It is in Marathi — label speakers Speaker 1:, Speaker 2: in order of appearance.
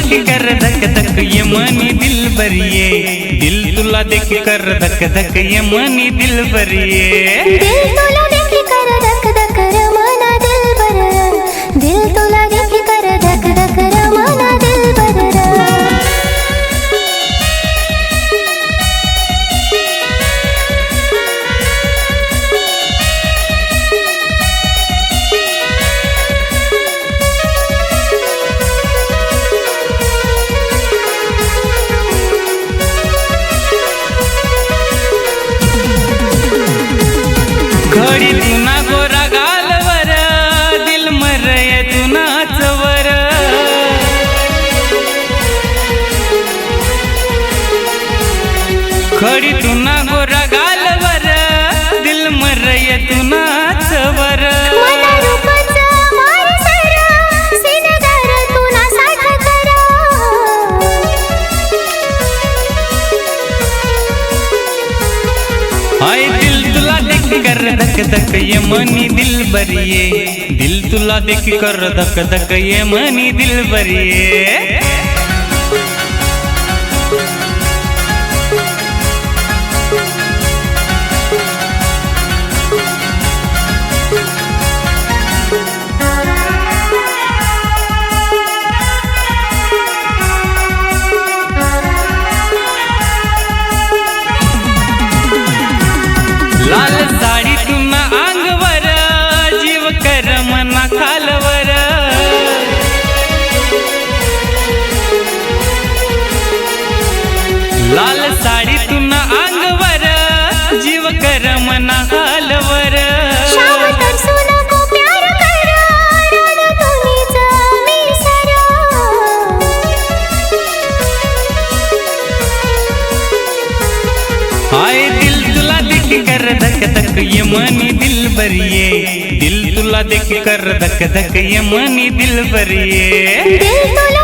Speaker 1: देखी कर धक धक ये मनी दिल बरिए, दिल तुला देखी कर धक धक ये मनी दिल बरिए,
Speaker 2: दिल तुला देखी कर धक धक रमना दिल बर, दिल तुला देखी कर धक धक रमना दिल बर।
Speaker 1: खडी तुना गोरा गालवर, दिल मरय तुना चवर, खडी तुना गोरा गालवर, दिल मरय तुना चवर,
Speaker 2: मला रूपाचा वारसर, सिनगर तुना साठ करा,
Speaker 1: हाय दिल तुला देखी कर धक धक ये मनी दिल बरिए, दिल तुला देखी कर धक धक ये मनी दिल बरिए। लाल साडी तुना अंगवर, जीव कर मना खालवर, लाल साडी तुना अंगवर, जीव कर मना खालवर,
Speaker 2: शाम तरसू नको प्यार करा, राग तुनीचा मी सरा,
Speaker 1: हाय दिल तुला देखी कर धक धक ये मनी दिल बरिए, दिल तुला देखी कर धक धक ये मनी दिल बरिए,
Speaker 2: दिल तुला